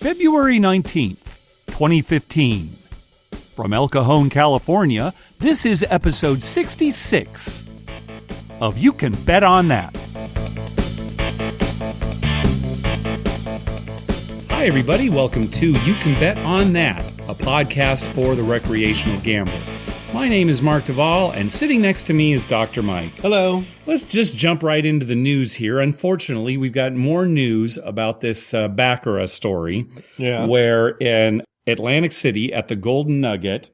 February 19th, 2015. From El Cajon, California, this is episode 66 of You Can Bet on That. Hi, everybody. Welcome to You Can Bet on That, a podcast for the recreational gambler. My name is Mark Duvall, and sitting next to me is Dr. Mike. Hello. Let's just jump right into the news here. Unfortunately, we've got more news about this Baccarat story, where in Atlantic City at the Golden Nugget,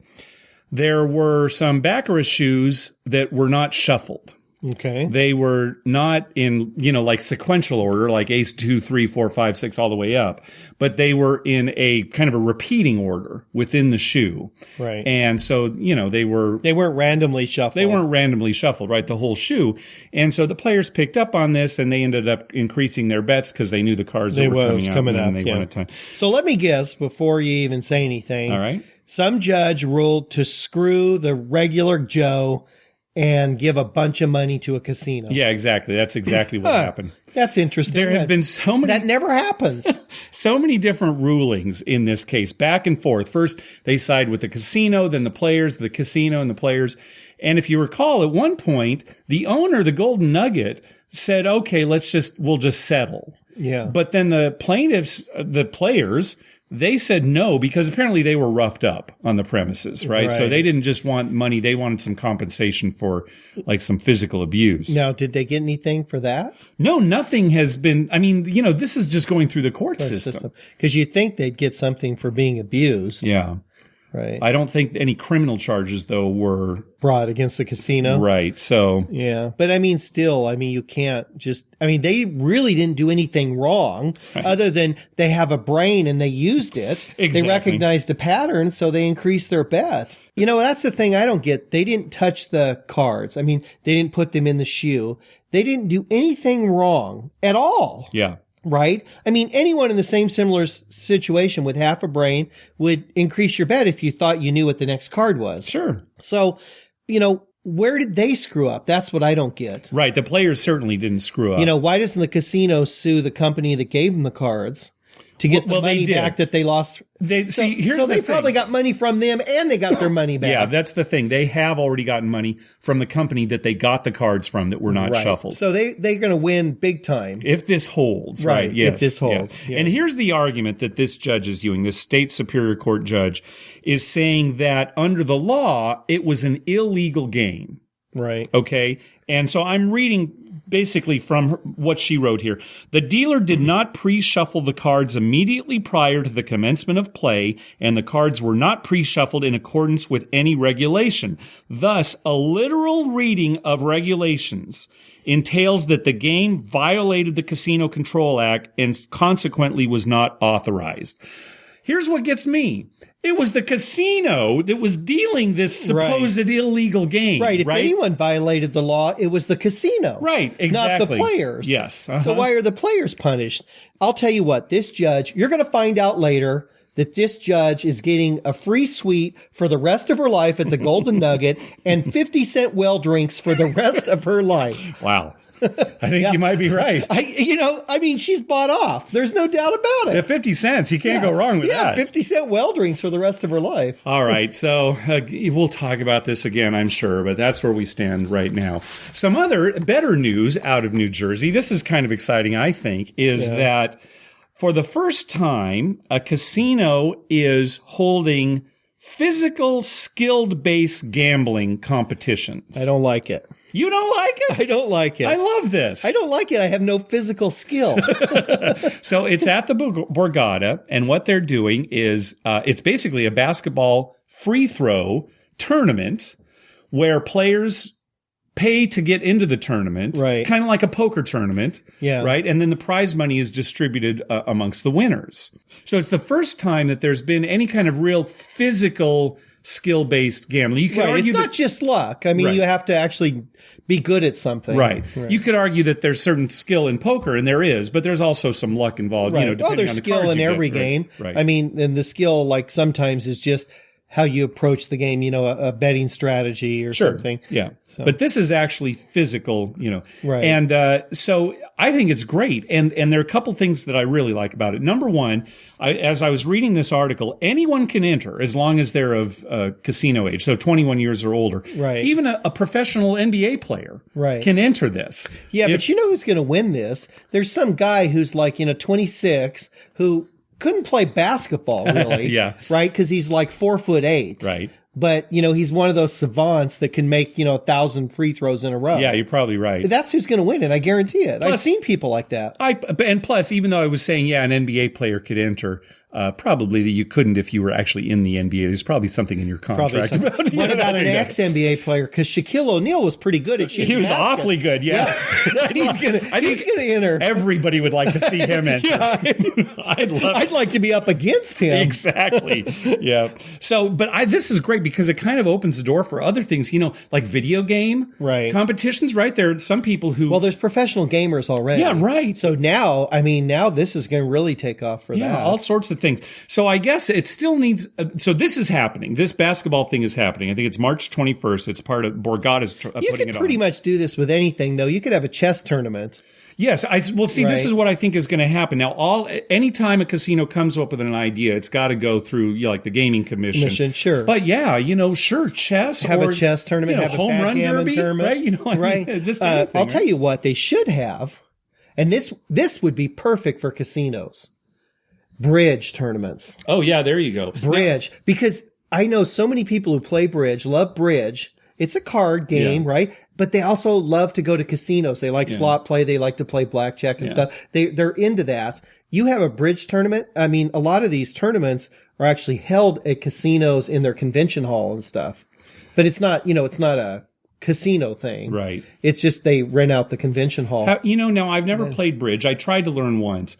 there were some Baccarat shoes that were not shuffled. Okay. They were not in, like sequential order, like ace 2, 3, 4, 5, 6, all the way up. But they were in a kind of a repeating order within the shoe. Right. And so, they weren't randomly shuffled. They weren't randomly shuffled, right? The whole shoe. And so the players picked up on this and they ended up increasing their bets because they knew the cards that were coming out. And they won a ton. So let me guess before you even say anything. All right. Some judge ruled to screw the regular Joe and give a bunch of money to a casino. Yeah, exactly. That's exactly what happened. That's interesting. There have been so many... That never happens. So many different rulings in this case, back and forth. First, they side with the casino, then the players, the casino and the players. And if you recall, at one point, the owner, the Golden Nugget, said, okay, we'll just settle. Yeah. But then the plaintiffs, the players... They said no because apparently they were roughed up on the premises, right? So they didn't just want money. They wanted some compensation for like some physical abuse. Now, did they get anything for that? No, nothing has been. I mean, this is just going through the court system. Because you think they'd get something for being abused. Yeah. Right. I don't think any criminal charges, though, were brought against the casino. Right. So. Yeah. But you can't just, they really didn't do anything wrong other than they have a brain and they used it. Exactly. They recognized a pattern, so they increased their bet. That's the thing I don't get. They didn't touch the cards. They didn't put them in the shoe. They didn't do anything wrong at all. Yeah. Right? Anyone in the same similar situation with half a brain would increase your bet if you thought you knew what the next card was. Sure. So, where did they screw up? That's what I don't get. Right. The players certainly didn't screw up. Why doesn't the casino sue the company that gave them the cards to get the money back that they lost? They probably got money from them and they got their money back. Yeah, that's the thing. They have already gotten money from the company that they got the cards from that were not shuffled. So they're going to win big time. If this holds, right? Yes. If this holds. Yeah. And here's the argument that this judge is doing, this state superior court judge, is saying that under the law, it was an illegal game. Right. Okay. And so I'm reading basically from what she wrote here. The dealer did not pre-shuffle the cards immediately prior to the commencement of play, and the cards were not pre-shuffled in accordance with any regulation. Thus, a literal reading of regulations entails that the game violated the Casino Control Act and consequently was not authorized. Here's what gets me. It was the casino that was dealing this supposed illegal game. Right. If anyone violated the law, it was the casino. Right. Exactly. Not the players. Yes. So why are the players punished? I'll tell you what, this judge, you're going to find out later that this judge is getting a free suite for the rest of her life at the Golden Nugget and 50-cent well drinks for the rest of her life. Wow. I think you might be right. She's bought off. There's no doubt about it. At 50 cents, you can't go wrong with that. 50-cent well drinks for the rest of her life. All right. So we'll talk about this again, I'm sure, but that's where we stand right now. Some other better news out of New Jersey. This is kind of exciting, I think, is that for the first time, a casino is holding physical, skilled-based gambling competitions. I don't like it. You don't like it? I don't like it. I love this. I don't like it. I have no physical skill. So it's at the Borgata, and what they're doing is it's basically a basketball free throw tournament where players pay to get into the tournament, right? Kind of like a poker tournament, right? And then the prize money is distributed amongst the winners. So it's the first time that there's been any kind of real physical skill-based gambling. You could argue it's not just luck. You have to actually be good at something. Right. You could argue that there's certain skill in poker, and there is, but there's also some luck involved. Right. Depending there's on the skill cards in you every get. game. Right. And the skill, sometimes is just how you approach the game, a betting strategy or something. Yeah. So. But this is actually physical, Right. And so I think it's great. And there are a couple things that I really like about it. Number one, as I was reading this article, anyone can enter as long as they're of casino age, so 21 years or older. Right. Even a professional NBA player right. can enter this. Yeah, but you know who's going to win this? There's some guy who's 26 who couldn't play basketball really. Yeah. Right? Because he's 4'8". Right. But, he's one of those savants that can make, 1,000 free throws in a row. Yeah, you're probably right. That's who's going to win, and I guarantee it. Plus, I've seen people like that. And plus, even though I was saying, an NBA player could enter, probably that you couldn't if you were actually in the NBA. There's probably something in your contract. What about an ex-NBA player? Because Shaquille O'Neal was pretty good at shooting. He was awfully good, yeah. He's gonna enter. Everybody would like to see him enter. Yeah. I'd like to be up against him. Exactly. Yeah. So, but this is great because it kind of opens the door for other things, like video game competitions, right? There are some people who... Well, there's professional gamers already. Yeah, right. So now this is going to really take off for that. Yeah, all sorts of things. So I guess it still needs. So this is happening. This basketball thing is happening. I think it's March 21st. It's part of Borgata's putting it on. You could pretty much do this with anything, though. You could have a chess tournament. Yes, this is what I think is going to happen. Now, anytime a casino comes up with an idea, it's got to go through like the gaming commission. Sure. But sure, chess. Have a chess tournament, have a home run derby tournament, right? Right. Just anything, I'll tell you what they should have, and this would be perfect for casinos. Bridge tournaments. Oh, yeah, there you go. Bridge. Because I know so many people who play bridge, love bridge. It's a card game, right? But they also love to go to casinos. They like slot play. They like to play blackjack and stuff. They're into that. You have a bridge tournament. I mean, a lot of these tournaments are actually held at casinos in their convention hall and stuff. But it's not, it's not a casino thing. Right. It's just they rent out the convention hall. Now I've never played bridge. I tried to learn once.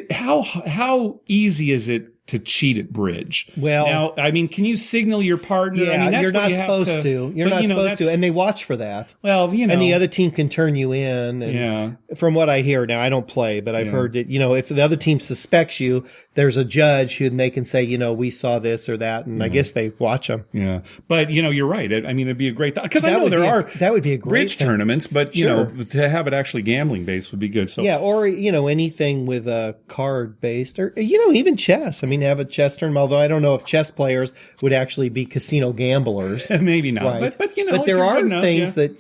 How easy is it to cheat at bridge? Well, now, I mean, can you signal your partner? Yeah, I mean, that's you're not you supposed to. You're not supposed to, and they watch for that. Well, and the other team can turn you in. And from what I hear now, I don't play, but I've heard that if the other team suspects you, there's a judge who they can say, we saw this or that, and I guess they watch them. Yeah, but you're right. I mean, it'd be a great because I know that would be a great bridge tournaments, but to have it actually gambling based would be good. So or anything with a card based, or even chess. I mean, have a chess tournament. Although I don't know if chess players would actually be casino gamblers. Maybe not, right. but but there are things that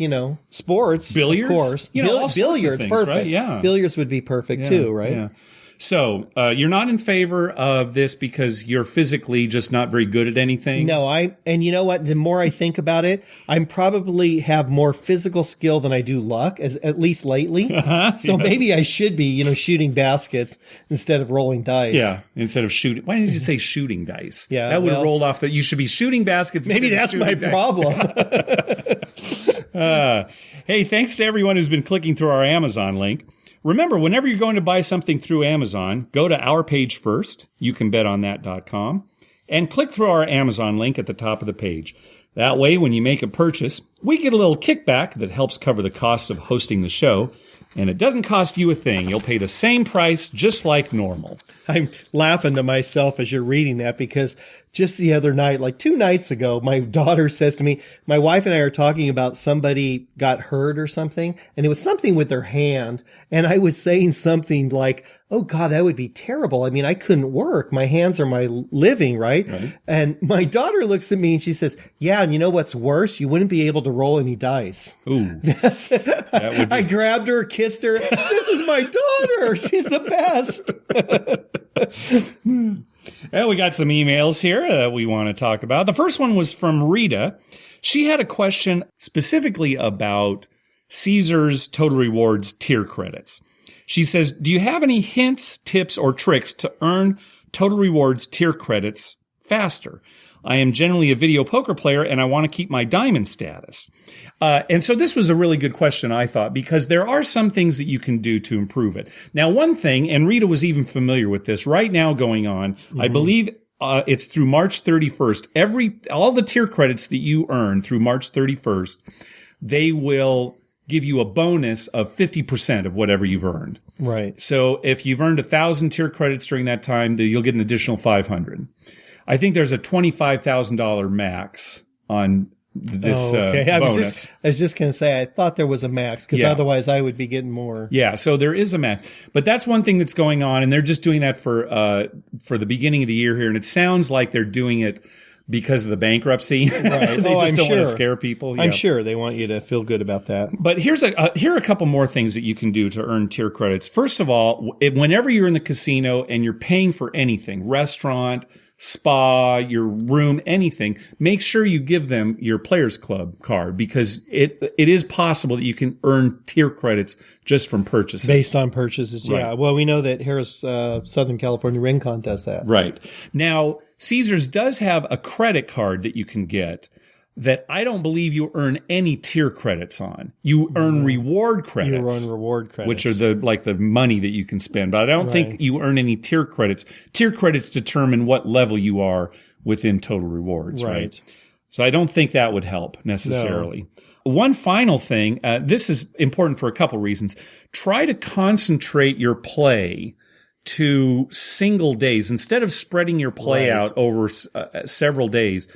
sports, billiards, of course, billiards, things, perfect. Right? Yeah, billiards would be perfect too, right? Yeah. So you're not in favor of this because you're physically just not very good at anything? No, and you know what? The more I think about it, I'm probably have more physical skill than I do luck, at least lately. So maybe I should be, shooting baskets instead of rolling dice. Yeah, instead of shooting. Why didn't you say shooting dice? Yeah, that would have rolled off that you should be shooting baskets. Maybe that's my problem. Hey, thanks to everyone who's been clicking through our Amazon link. Remember, whenever you're going to buy something through Amazon, go to our page first, youcanbetonthat.com, and click through our Amazon link at the top of the page. That way, when you make a purchase, we get a little kickback that helps cover the costs of hosting the show, and it doesn't cost you a thing. You'll pay the same price just like normal. I'm laughing to myself as you're reading that because just the other night, like 2 nights ago, my daughter says to me, my wife and I are talking about somebody got hurt or something, and it was something with their hand. And I was saying something like, oh God, that would be terrible. I mean, I couldn't work. My hands are my living, right? And my daughter looks at me and she says, yeah, and you know what's worse? You wouldn't be able to roll any dice. Ooh. That would be... I grabbed her, kissed her. This is my daughter. She's the best. Well, we got some emails here that we want to talk about. The first one was from Rita. She had a question specifically about Caesars Total Rewards tier credits. She says, do you have any hints, tips, or tricks to earn Total Rewards tier credits faster? I am generally a video poker player and I want to keep my diamond status. And so this was a really good question, I thought, because there are some things that you can do to improve it. Now, one thing, and Rita was even familiar with this right now going on, I believe it's through March 31st. All the tier credits that you earn through March 31st, they will give you a bonus of 50% of whatever you've earned. Right. So if you've earned 1,000 tier credits during that time, you'll get an additional 500. I think there's a $25,000 max on this okay. bonus. I was just going to say, I thought there was a max because otherwise I would be getting more. Yeah, so there is a max. But that's one thing that's going on, and they're just doing that for the beginning of the year here, and it sounds like they're doing it because of the bankruptcy. Right. They just don't want to scare people. Yeah. I'm sure they want you to feel good about that. But here are a couple more things that you can do to earn tier credits. First of all, whenever you're in the casino and you're paying for anything, restaurant, spa, your room, anything, make sure you give them your Players Club card because it is possible that you can earn tier credits just from purchases. Based on purchases, right. Yeah. Well, we know that Harris Southern California Rincon does that. Right. Now, Caesars does have a credit card that you can get that I don't believe you earn any tier credits on. You earn reward credits. You earn reward credits. Which are the money that you can spend. But I don't think you earn any tier credits. Tier credits determine what level you are within total rewards, right? So I don't think that would help necessarily. No. One final thing, this is important for a couple reasons. Try to concentrate your play to single days. Instead of spreading your play out over several days,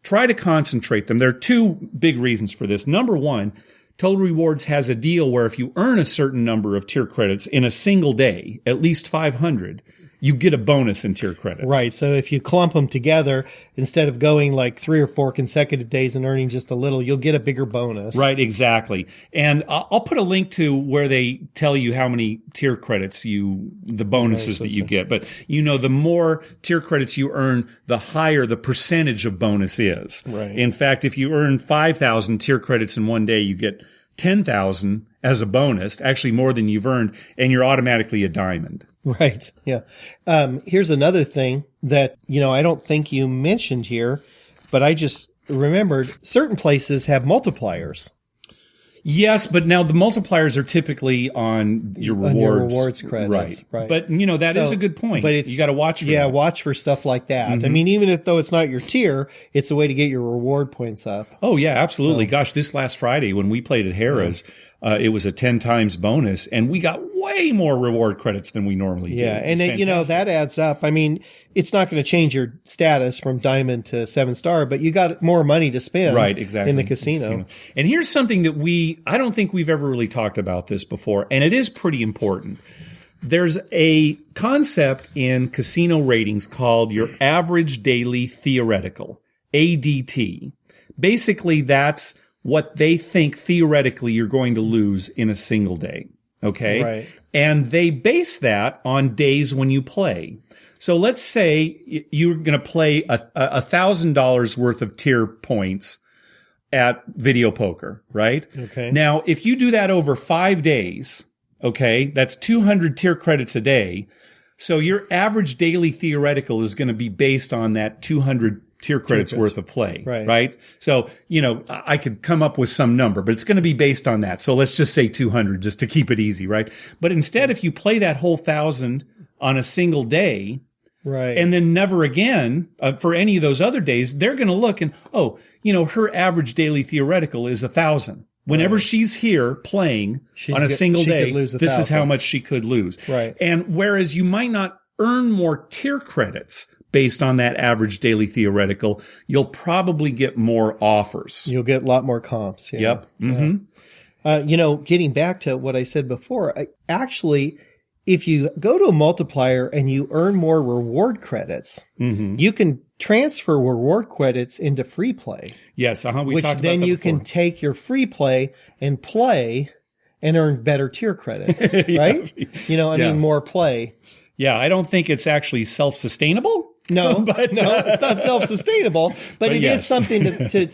try to concentrate them. There are two big reasons for this. Number one, Total Rewards has a deal where if you earn a certain number of tier credits in a single day, at least 500, you get a bonus in tier credits. Right. So if you clump them together, instead of going like 3 or 4 consecutive days and earning just a little, you'll get a bigger bonus. Right, exactly. And I'll put a link to where they tell you how many tier credits the bonuses that you get. But, the more tier credits you earn, the higher the percentage of bonus is. Right. In fact, if you earn 5,000 tier credits in one day, you get 10,000 as a bonus, actually more than you've earned, and you're automatically a diamond. Right. Yeah. Here's another thing that, I don't think you mentioned here, but I just remembered certain places have multipliers. Yes, but now the multipliers are typically on your rewards. On your rewards credits. Right. But, that is a good point. But you got to watch for that. Yeah, watch for stuff like that. Mm-hmm. I mean, even though it's not your tier, it's a way to get your reward points up. Oh, yeah, absolutely. Gosh, this last Friday when we played at Harrah's, it was a 10 times bonus, and we got way more reward credits than we normally do. Yeah, and that adds up. I mean, it's not going to change your status from diamond to 7-star, but you got more money to spend in the casino. And here's something that I don't think we've ever really talked about this before, and it is pretty important. There's a concept in casino ratings called your average daily theoretical, ADT. Basically, that's what they think theoretically you're going to lose in a single day. Okay? Right. And they base that on days when you play. So let's say you're going to play $1,000 worth of tier points at video poker, right? Okay. Now, if you do that over 5 days, okay, that's 200 tier credits a day. So your average daily theoretical is going to be based on that 200 tier credits worth of play, right? So, I could come up with some number, but it's going to be based on that. So let's just say 200 just to keep it easy, right? But instead, if you play that whole 1,000 on a single day, right, and then never again for any of those other days, they're going to look and, her average daily theoretical is 1,000. Whenever she's here playing on a single day, this is how much she could lose. Right. And whereas you might not earn more tier credits based on that average daily theoretical, you'll probably get more offers. You'll get a lot more comps. Yeah. Yep. Mm-hmm. Getting back to what I said before, actually, if you go to a multiplier and you earn more reward credits, you can transfer reward credits into free play. Yes, we talked about which then you can take your free play and earn better tier credits, right? I mean, more play. Yeah, I don't think it's actually self-sustainable. No, it's not self-sustainable, but it is something to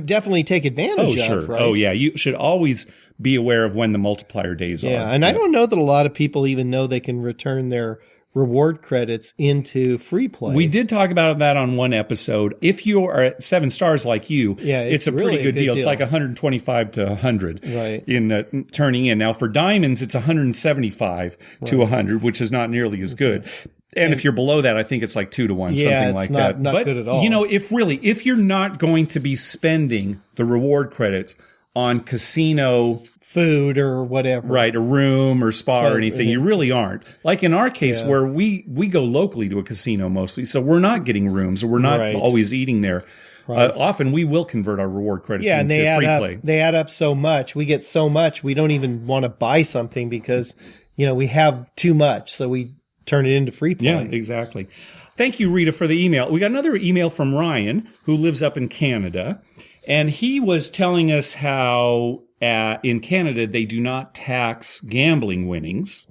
definitely take advantage of, right? Oh, yeah. You should always be aware of when the multiplier days are. Yeah, and I don't know that a lot of people even know they can return their reward credits into free play. We did talk about that on one episode. If you are at 7 stars like you, it's a really pretty good deal. It's like 125 to 100 in turning in. Now, for diamonds, it's 175 to 100, which is not nearly as good. And if you're below that, I think it's like 2 to 1, something like that. Not good at all. If you're not going to be spending the reward credits on casino food or whatever. Right, a room or spa So, or anything. You really aren't. Like in our case, where we go locally to a casino mostly, so we're not getting rooms, or we're not always eating there. Right. Often we will convert our reward credits into free play. They add up so much. We get so much, we don't even want to buy something because, we have too much. So we turn it into free play. Yeah, exactly. Thank you, Rita, for the email. We got another email from Ryan, who lives up in Canada. And he was telling us how in Canada they do not tax gambling winnings,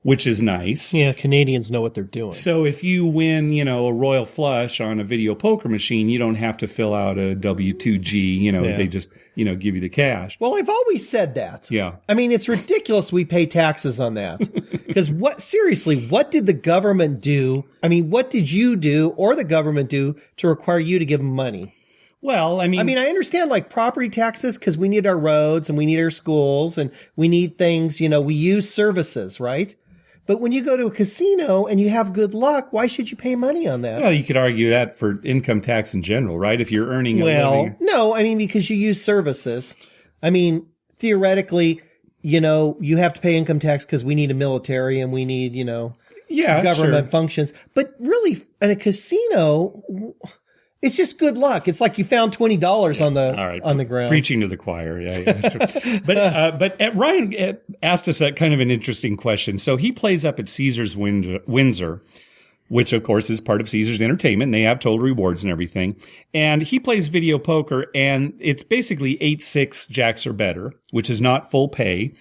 which is nice. Yeah, Canadians know what they're doing. So if you win, a royal flush on a video poker machine, you don't have to fill out a W-2G. They just, give you the cash. Well, I've always said that. Yeah. I mean, it's ridiculous we pay taxes on that. Because seriously, what did the government do? I mean, what did you do or the government do to require you to give them money? Well, I understand like property taxes because we need our roads and we need our schools and we need things, we use services, right? But when you go to a casino and you have good luck, why should you pay money on that? Well, you could argue that for income tax in general, right? If you're earning a living. No, because you use services. Theoretically, you have to pay income tax because we need a military and we need, government functions. But really, in a casino, it's just good luck. It's like you found $20 on the ground. Preaching to the choir, yeah. But Ryan asked us a kind of an interesting question. So he plays up at Caesars Windsor, which of course is part of Caesars Entertainment. And they have total rewards and everything. And he plays video poker, and it's basically 8-6 jacks or better, which is not full pay.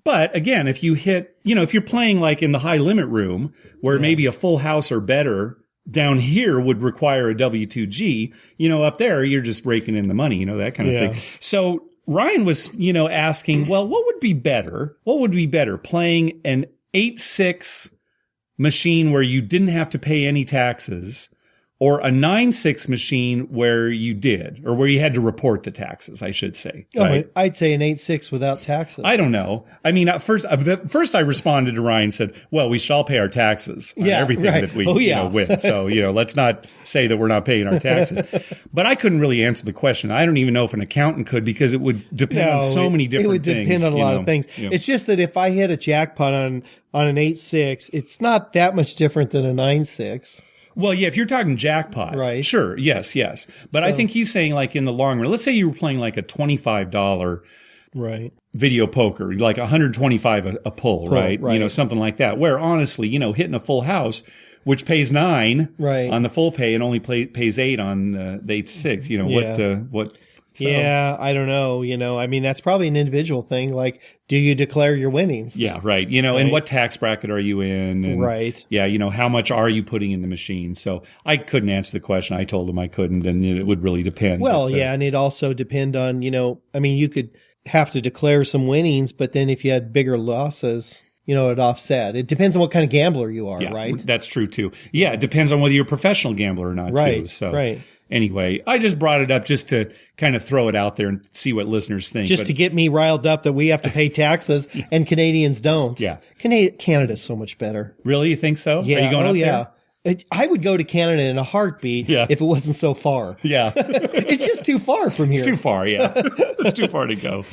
But again, if you hit, if you're playing like in the high limit room, where maybe a full house or better down here would require a W-2G, up there, you're just raking in the money, that kind of thing. So Ryan was, asking, well, what would be better? What would be better, playing an 8-6 machine where you didn't have to pay any taxes, or a 9-6 machine where you did, or where you had to report the taxes, I should say. Right? Oh, I'd say an 8-6 without taxes. I don't know. At first I responded to Ryan and said, well, we should all pay our taxes on everything that we win. So, let's not say that we're not paying our taxes. But I couldn't really answer the question. I don't even know if an accountant could, because it would depend on so many different things. It would depend on a lot of things. It's just that if I hit a jackpot on an 8-6, it's not that much different than a 9-6. Well, yeah, if you're talking jackpot, right? Sure, yes. But I think he's saying like in the long run, let's say you were playing like a $25 video poker, like $125 a pull, right? Something like that, where honestly, hitting a full house, which pays $9 on the full pay and only pays $8 on the 8-6, what? So. Yeah, I don't know. That's probably an individual thing. Like, do you declare your winnings? Yeah, right. And what tax bracket are you in? And, yeah, how much are you putting in the machine? So I couldn't answer the question. I told him I couldn't, and it would really depend. Well, and it also depend on, you could have to declare some winnings, but then if you had bigger losses, it offset. It depends on what kind of gambler you are, right? That's true too. Yeah, it depends on whether you're a professional gambler or not, too. So. Anyway, I just brought it up just to kind of throw it out there and see what listeners think. Just to get me riled up that we have to pay taxes and Canadians don't. Yeah. Canada's so much better. Really? You think so? Yeah. Are you going up there? I would go to Canada in a heartbeat if it wasn't so far. Yeah. It's just too far from here. It's too far, yeah. It's too far to go.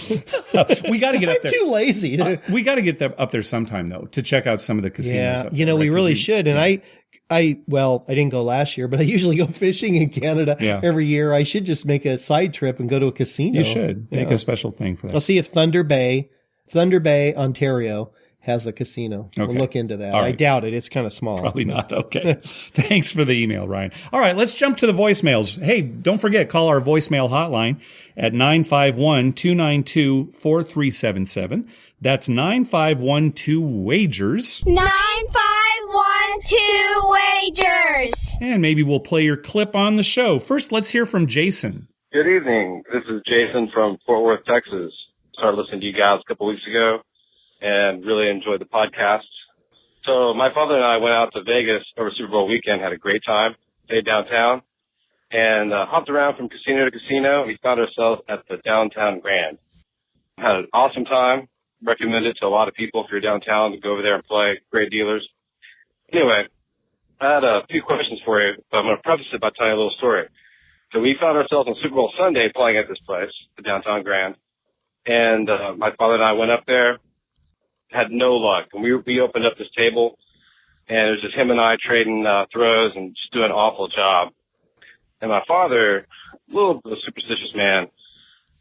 We got to get up there. I'm too lazy. We got to get up there sometime, though, to check out some of the casinos. Yeah, we really should. And I didn't go last year, but I usually go fishing in Canada every year. I should just make a side trip and go to a casino. You should make a special thing for that. I'll see if Thunder Bay, Ontario has a casino. Okay. We'll look into that. Right. I doubt it. It's kind of small. Probably not. Okay. Thanks for the email, Ryan. All right, let's jump to the voicemails. Hey, don't forget, call our voicemail hotline at 951-292-4377. That's 9512-WAGERS. 9512-WAGERS. And maybe we'll play your clip on the show. First, let's hear from Jason. Good evening. This is Jason from Fort Worth, Texas. Started listening to you guys a couple weeks ago and really enjoyed the podcast. So my father and I went out to Vegas over Super Bowl weekend, had a great time, stayed downtown, and hopped around from casino to casino. We found ourselves at the Downtown Grand. Had an awesome time. Recommend it to a lot of people if you're downtown to go over there and play. Great dealers. Anyway, I had a few questions for you, but I'm going to preface it by telling you a little story. So we found ourselves on Super Bowl Sunday playing at this place, the Downtown Grand. And my father and I went up there, had no luck. And we opened up this table, and it was just him and I trading throws and just doing an awful job. And my father, a little bit of a superstitious man,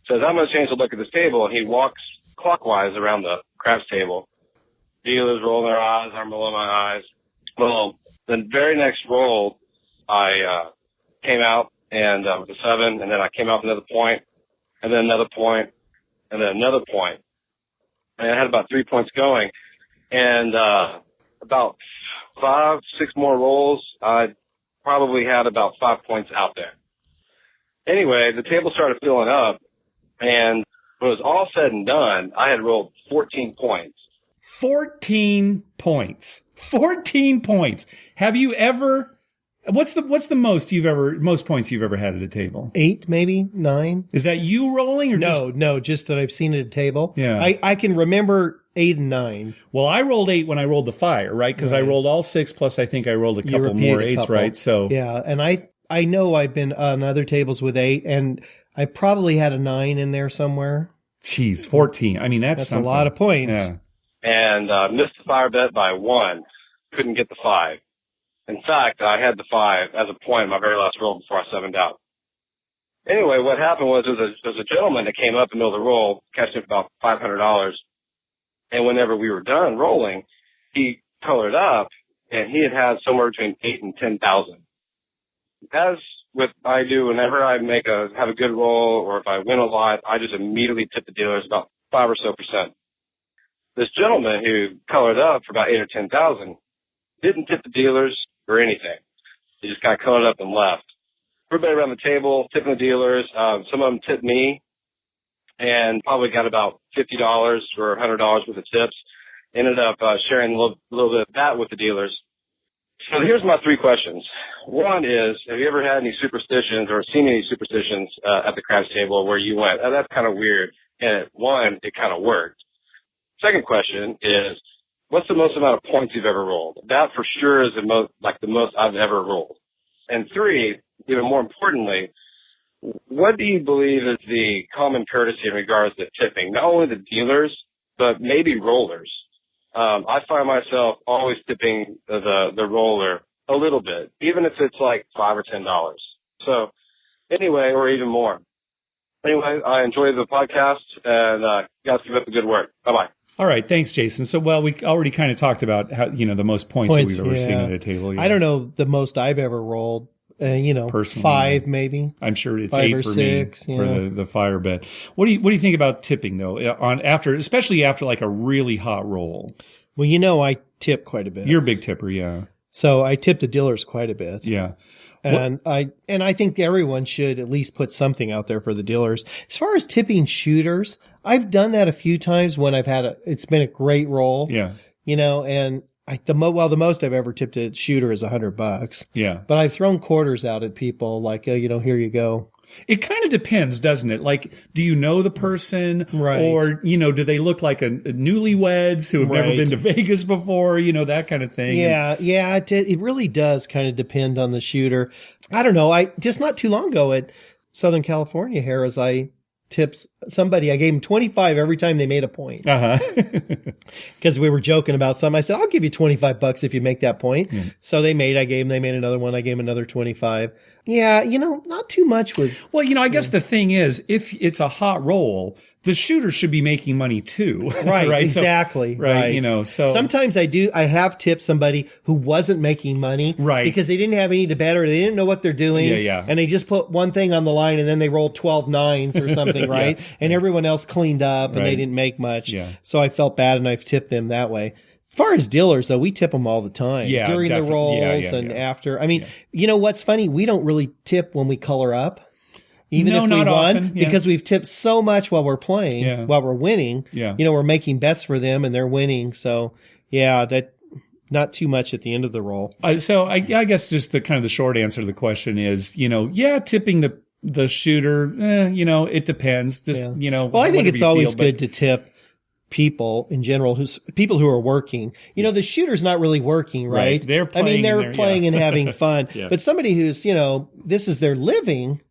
says, I'm going to change the look of this table. And he walks clockwise around the craps table. Dealers rolling their eyes, I'm rolling my eyes. Well, the very next roll, I came out and with a 7, and then I came out with another point, and then another point, and then another point. And I had about 3 points going. And about 5, 6 more rolls, I probably had about 5 points out there. Anyway, the table started filling up, and when it was all said and done, I had rolled 14 points. 14 points. 14 points. Have you ever... What's the most points you've ever had at a table? 8, maybe 9. Is that you rolling or No, just that I've seen it at a table. Yeah. I can remember 8 and 9. Well, I rolled 8 when I rolled the fire, right? Because I rolled all 6, plus I think I rolled a couple more 8s, right? So yeah, and I know I've been on other tables with 8, and I probably had a 9 in there somewhere. Geez, 14. I mean, that's a lot of points. Yeah. And missed the fire bet by 1. Couldn't get the 5. In fact, I had the 5 as a point in my very last roll before I 7'd out. Anyway, what happened was there was a gentleman that came up in the middle of the roll, cashed in for about $500. And whenever we were done rolling, he colored up, and he had somewhere between 8 and 10,000. As with I do whenever I have a good roll, or if I win a lot, I just immediately tip the dealers about 5 or so %. This gentleman who colored up for about 8 or 10,000 didn't tip the dealers or anything. He just got colored up and left. Everybody around the table tipping the dealers. Some of them tipped me, and probably got about $50 or $100 worth of tips. Ended up sharing a little bit of that with the dealers. So here's my 3 questions. One is, have you ever had any superstitions or seen any superstitions at the craps table where you went, oh, that's kind of weird, and at 1, it kind of worked? Second question is, what's the most amount of points you've ever rolled? That for sure is the most I've ever rolled. And 3, even more importantly, what do you believe is the common courtesy in regards to tipping? Not only the dealers, but maybe rollers. I find myself always tipping the roller a little bit, even if it's like $5 or $10. So anyway, or even more. Anyway, I enjoy the podcast, and guys, keep up the good work. Bye-bye. All right, thanks, Jason. So, well, we already kind of talked about how the most points that we've ever seen at a table. Yeah. I don't know the most I've ever rolled. Personally, 5 maybe. I'm sure it's 5 8 or for 6, me for the fire bet. What do you think about tipping though? Especially after like a really hot roll. Well, I tip quite a bit. You're a big tipper, yeah. So I tip the dealers quite a bit. Yeah. And I think everyone should at least put something out there for the dealers. As far as tipping shooters, I've done that a few times when it's been a great roll. Yeah. And the most I've ever tipped a shooter is $100. Yeah. But I've thrown quarters out at people like, here you go. It kind of depends, doesn't it? Like, do you know the person? Right. Or, do they look like a newlyweds who have never been to Vegas before? That kind of thing. Yeah. It really does kind of depend on the shooter. I don't know. Just not too long ago at Southern California Harrah's, I tipped somebody. I gave them 25 every time they made a point. Uh-huh. Because we were joking about something. I said, I'll give you $25 if you make that point. Mm. So they made another one. I gave them another 25. Yeah, not too much with. Well, I guess the thing is, if it's a hot roll, the shooter should be making money too. Right, right? exactly. So, right. So sometimes I have tipped somebody who wasn't making money. Right. Because they didn't have any to bet or they didn't know what they're doing. Yeah. And they just put one thing on the line and then they rolled 12 9s or something, right? And everyone else cleaned up and they didn't make much. Yeah. So I felt bad and I've tipped them that way. As far as dealers, though, we tip them all the time during the rolls and after. I mean, what's funny? We don't really tip when we color up, even if we won, often, because we've tipped so much while we're playing, while we're winning. Yeah. We're making bets for them and they're winning. So, that not too much at the end of the roll. So I guess just the short answer to the question is, tipping the shooter, it depends. Just, Well, I think it's always good to tip people in general, people who are working. The shooter's not really working, right? They're playing. They're playing and having fun. Yeah. But somebody who's, this is their living,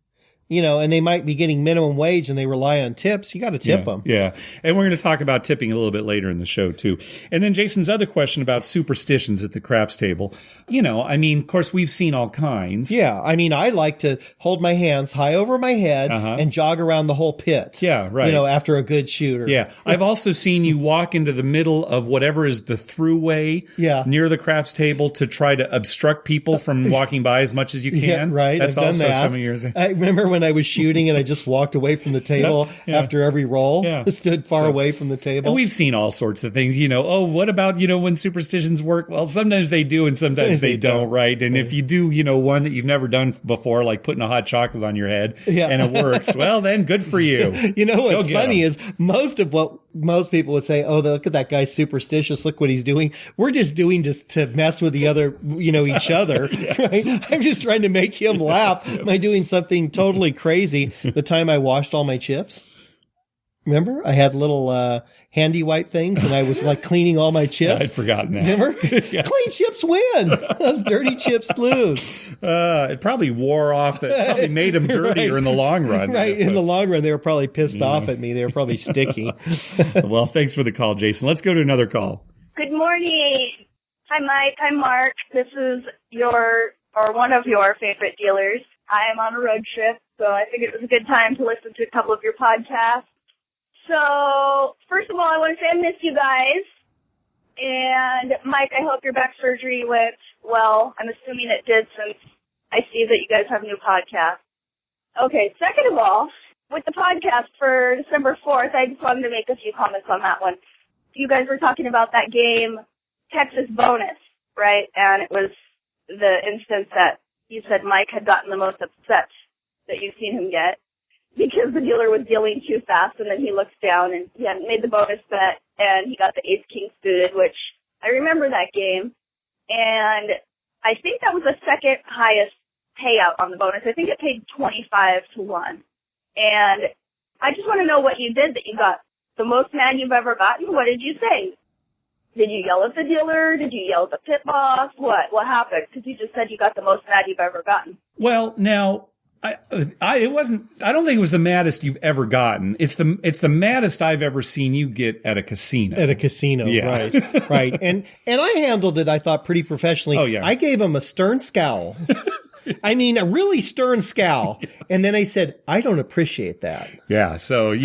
and they might be getting minimum wage and they rely on tips, you got to tip them. Yeah. And we're going to talk about tipping a little bit later in the show, too. And then Jason's other question about superstitions at the craps table. Of course, we've seen all kinds. Yeah. I like to hold my hands high over my head and jog around the whole pit. Yeah, right. After a good shooter. Yeah. I've also seen you walk into the middle of whatever is the throughway near the craps table to try to obstruct people from walking by as much as you can. Yeah, right. That's I've also done that. some of yours. I remember when I was shooting and I just walked away from the table after every roll. Yeah. Stood far away from the table. And we've seen all sorts of things. What about, when superstitions work? Well, sometimes they do and sometimes they don't, right? And if you do, one that you've never done before, like putting a hot chocolate on your head and it works, well, then good for you. What's funny is most of what most people would say, oh, look at that guy superstitious. Look what he's doing. We're just doing just to mess with the other, each other, right? I'm just trying to make him laugh. Am I doing something totally crazy? The time I washed all my chips. Remember? I had little handy wipe things and I was like cleaning all my chips. I'd forgotten that. Remember? Clean chips win. Those dirty chips lose. It probably wore off. That probably made them dirtier in the long run. Right. In the long run, they were probably pissed off at me. They were probably sticky. Well, thanks for the call, Jason. Let's go to another call. Good morning. Hi, Mike. Hi, Mark. This is one of your favorite dealers. I am on a road trip, so I figured it was a good time to listen to a couple of your podcasts. So, first of all, I want to say I miss you guys. And, Mike, I hope your back surgery went well. I'm assuming it did since I see that you guys have a new podcast. Okay, second of all, with the podcast for December 4th, I just wanted to make a few comments on that one. You guys were talking about that game, Texas Bonus, right? And it was the instance that you said Mike had gotten the most upset that you've seen him get, because the dealer was dealing too fast, and then he looks down and he hadn't made the bonus bet, and he got the ace-king suited, which I remember that game. And I think that was the second highest payout on the bonus. I think it paid 25-1. And I just want to know what you did that you got the most mad you've ever gotten. What did you say? Did you yell at the dealer? Did you yell at the pit boss? What happened? Because you just said you got the most mad you've ever gotten. Well, now, it wasn't. I don't think it was the maddest you've ever gotten. It's the maddest I've ever seen you get at a casino. At a casino, yeah. right. And I handled it, I thought, pretty professionally. Oh, yeah. I gave him a stern scowl. I mean, a really stern scowl. And then I said, I don't appreciate that. Yeah. So,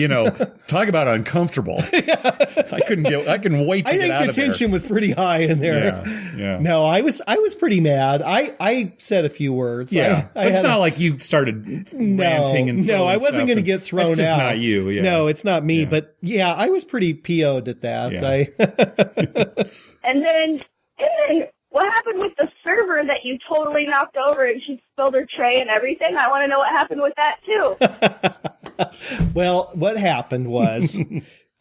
talk about uncomfortable. I couldn't wait to get out of there. I think the tension was pretty high in there. Yeah. No, I was pretty mad. I said a few words. Yeah. But it's not like you started ranting and no, I wasn't going to get thrown out. That's just not you. Yeah. No, it's not me. Yeah. But yeah, I was pretty PO'd at that. Yeah. And then what happened with the server that you totally knocked over and she spilled her tray and everything? I want to know what happened with that, too. Well, what happened was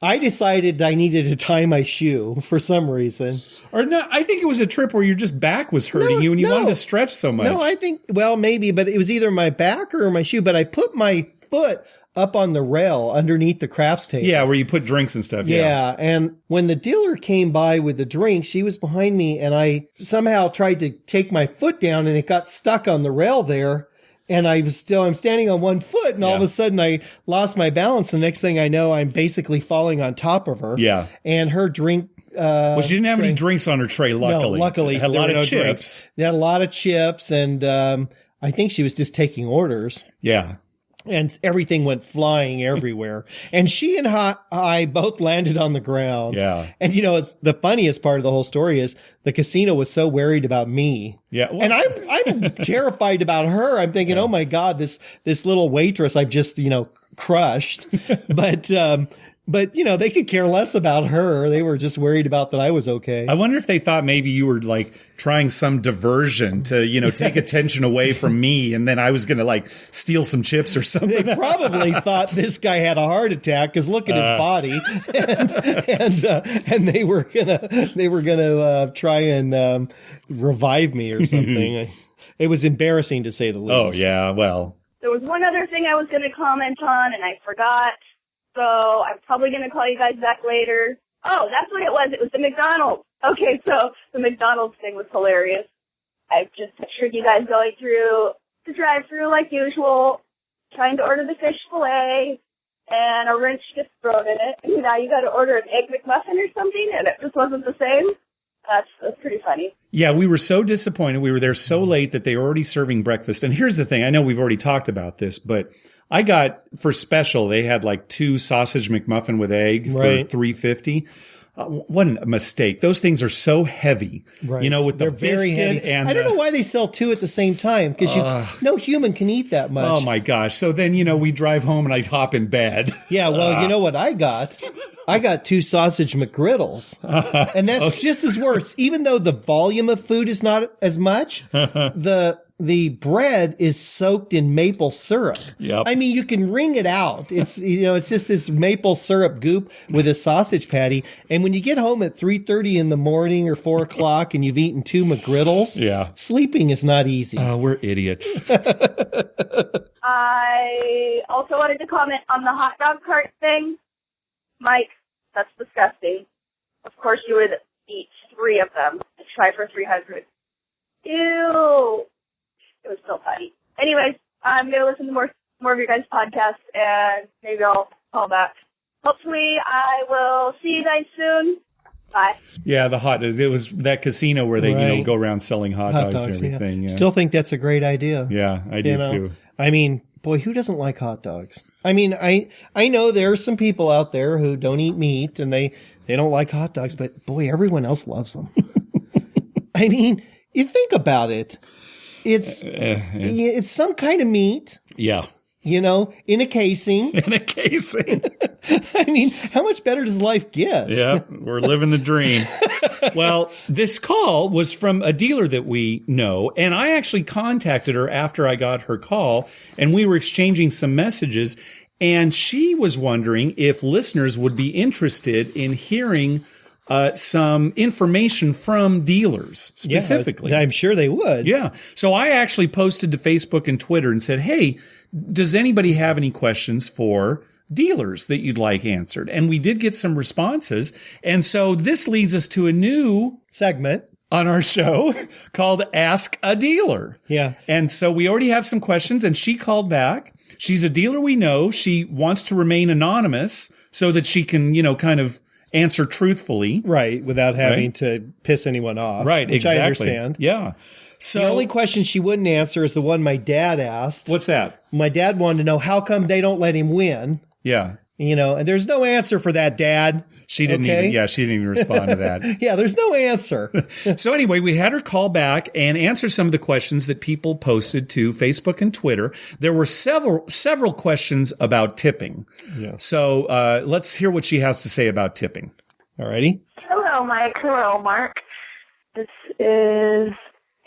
I decided I needed to tie my shoe for some reason. Or no, I think it was a trip where your just back was hurting you and you wanted to stretch so much. No, I think, well, maybe, but it was either my back or my shoe. But I put my foot up on the rail underneath the craps table. Yeah, where you put drinks and stuff. Yeah, and when the dealer came by with the drink, she was behind me, and I somehow tried to take my foot down, and it got stuck on the rail there. And I'm standing on one foot, and all of a sudden I lost my balance. The next thing I know, I'm basically falling on top of her. Yeah. And her drink, well, she didn't have any drinks on her tray, luckily. No, luckily. It had a lot of chips. Drinks. They had a lot of chips, and I think she was just taking orders. Yeah. And everything went flying everywhere. And she and I both landed on the ground. Yeah. And it's the funniest part of the whole story is the casino was so worried about me. Yeah. Well, and I'm terrified about her. I'm thinking, oh my God, this little waitress I've just, crushed. But, they could care less about her. They were just worried about that I was okay. I wonder if they thought maybe you were trying some diversion to, take attention away from me. And then I was going to steal some chips or something. They probably thought this guy had a heart attack because look at his body. And they were going to try and revive me or something. It was embarrassing to say the least. Oh, yeah. Well, there was one other thing I was going to comment on and I forgot. So I'm probably going to call you guys back later. Oh, that's what it was. It was the McDonald's. Okay, so the McDonald's thing was hilarious. I just pictured you guys going through the drive-thru like usual, trying to order the fish fillet, and a wrench gets thrown in it, and now you got to order an egg McMuffin or something, and it just wasn't the same. That's pretty funny. Yeah, we were so disappointed. We were there so late that they were already serving breakfast. And here's the thing. I know we've already talked about this, but I got, for special, they had like 2 sausage McMuffin with egg for $3.50. What a mistake. Those things are so heavy, right. With They're the very biscuit heavy. and I don't know why they sell 2 at the same time, because no human can eat that much. Oh my gosh. So then, we drive home and I hop in bed. Yeah, well, you know what I got? I got 2 sausage McGriddles. And that's just as worse. Even though the volume of food is not as much, the bread is soaked in maple syrup. Yep. I mean, you can wring it out. It's, it's just this maple syrup goop with a sausage patty. And when you get home at 3:30 in the morning or 4 o'clock and you've eaten 2 McGriddles, sleeping is not easy. Oh, we're idiots. I also wanted to comment on the hot dog cart thing. Mike, that's disgusting. Of course you would eat 3 of them and try for 300. Ew. It was still funny. Anyways, I'm going to listen to more of your guys' podcasts, and maybe I'll call back. Hopefully, I will see you guys soon. Bye. Yeah, it was that casino where they, go around selling hot dogs and everything. Yeah. Yeah. Still think that's a great idea. Yeah, I do too. I mean, boy, who doesn't like hot dogs? I mean, I know there are some people out there who don't eat meat and they don't like hot dogs, but boy, everyone else loves them. I mean, you think about it. It's some kind of meat. Yeah. In a casing. In a casing. I mean, how much better does life get? Yeah, we're living the dream. Well, this call was from a dealer that we know, and I actually contacted her after I got her call, and we were exchanging some messages, and she was wondering if listeners would be interested in hearing some information from dealers specifically. Yeah, I'm sure they would. Yeah. So I actually posted to Facebook and Twitter and said, hey, does anybody have any questions for dealers that you'd like answered? And we did get some responses. And so this leads us to a new segment on our show called Ask a Dealer. Yeah. And so we already have some questions, and she called back. She's a dealer we know. She wants to remain anonymous so that she can, kind of answer truthfully. Right, without having to piss anyone off. Right, which exactly. I understand. Yeah. So the only question she wouldn't answer is the one my dad asked. What's that? My dad wanted to know how come they don't let him win. Yeah. And there's no answer for that, Dad. She didn't even respond to that. Yeah, there's no answer. So anyway, we had her call back and answer some of the questions that people posted to Facebook and Twitter. There were several questions about tipping. Yeah. So let's hear what she has to say about tipping. Alrighty. Hello, Mike. Hello, Mark. This is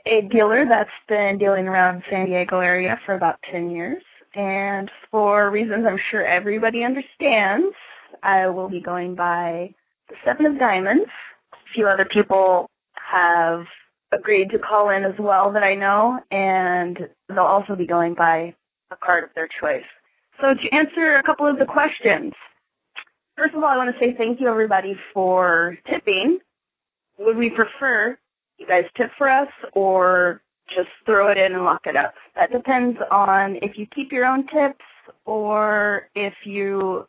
a dealer that's been dealing around San Diego area for about 10 years. And for reasons I'm sure everybody understands, I will be going by the 7 of diamonds. A few other people have agreed to call in as well that I know, and they'll also be going by a card of their choice. So to answer a couple of the questions, first of all, I want to say thank you, everybody, for tipping. Would we prefer you guys tip for us or just throw it in and lock it up? That depends on if you keep your own tips or if you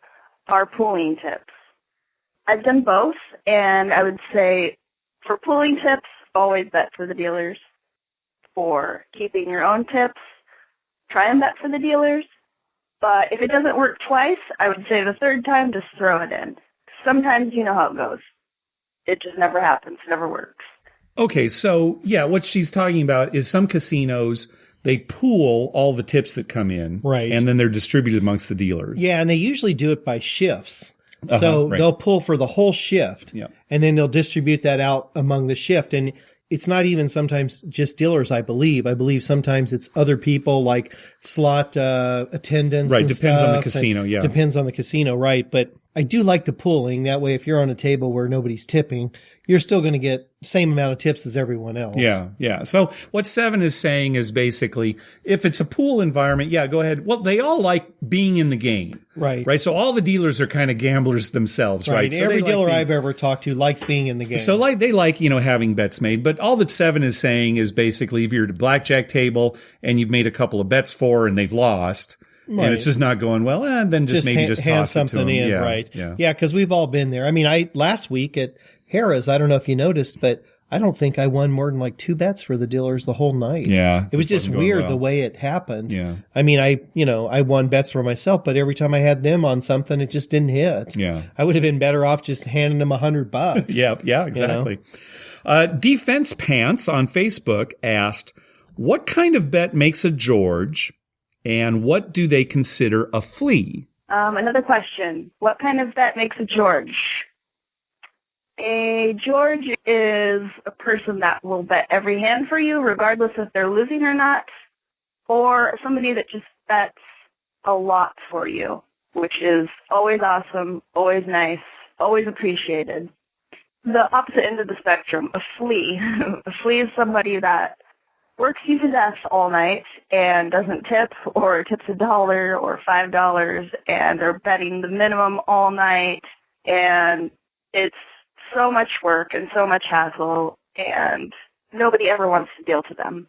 are pooling tips. I've done both, and I would say for pooling tips, always bet for the dealers. For keeping your own tips, try and bet for the dealers. But if it doesn't work twice, I would say the third time, just throw it in. Sometimes you know how it goes. It just never happens, never works. Okay, so yeah, what she's talking about is some casinos, they pool all the tips that come in, right, and then they're distributed amongst the dealers. Yeah, and they usually do it by shifts. So they'll pull for the whole shift, and then they'll distribute that out among the shift. And it's not even sometimes just dealers, I believe. I believe sometimes it's other people like slot attendants. Right, and depends on the stuff, casino, yeah. Depends on the casino, right. But I do like the pooling. That way, if you're on a table where nobody's tipping, you're still going to get the same amount of tips as everyone else. Yeah, yeah. So what 7 is saying is basically, if it's a pool environment, yeah, go ahead. Well, they all like being in the game. Right. Right. So all the dealers are kind of gamblers themselves, right? So every dealer I've ever talked to likes being in the game. So they like, having bets made. But all that 7 is saying is basically if you're at a blackjack table and you've made a couple of bets for and they've lost, Right. and it's just not going well, and then just maybe just hand toss it to something them. in, Yeah, right? Yeah. Because we've all been there. I mean, last week at Harrah's, I don't know if you noticed, but I don't think I won more than like 2 bets for the dealers the whole night. Yeah, it was just wasn't going weird well. the way it happened. Yeah. I mean, I won bets for myself, but every time I had them on something, it just didn't hit. Yeah. I would have been better off just handing them $100. Yeah, exactly. Defense Pants on Facebook asked, what kind of bet makes a George, and what do they consider a flea? Another question. What kind of bet makes a George? A George is a person that will bet every hand for you, regardless if they're losing or not, or somebody that just bets a lot for you, which is always awesome, always nice, always appreciated. The opposite end of the spectrum, a flea. A flea is somebody that works you to death all night and doesn't tip, or tips $1 or $5, and they're betting the minimum all night, and it's so much work and so much hassle, and nobody ever wants to deal to them.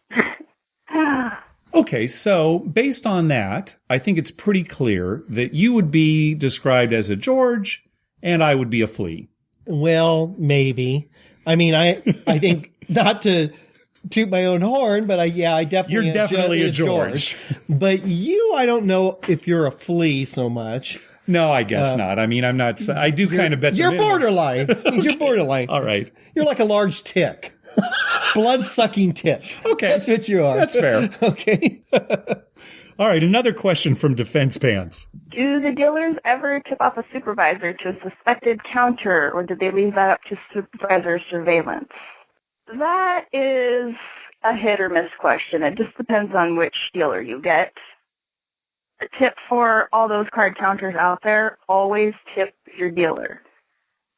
Okay, so based on that, I think it's pretty clear that you would be described as a George, and I would be a flea. Well, maybe. I mean, I think not to toot my own horn, but I definitely You're am definitely a George. But I don't know if you're a flea so much. No, I guess not. I mean, I'm not. I do kind of bet. You're the minimum. borderline. You're borderline. All right. You're like a large tick. Blood-sucking tick. Okay. That's what you are. That's fair. Okay. All right. Another question from Defense Pants. Do the dealers ever tip off a supervisor to a suspected counter, or do they leave that up to supervisor surveillance? That is a hit or miss question. It just depends on which dealer you get. A tip for all those card counters out there, always tip your dealer.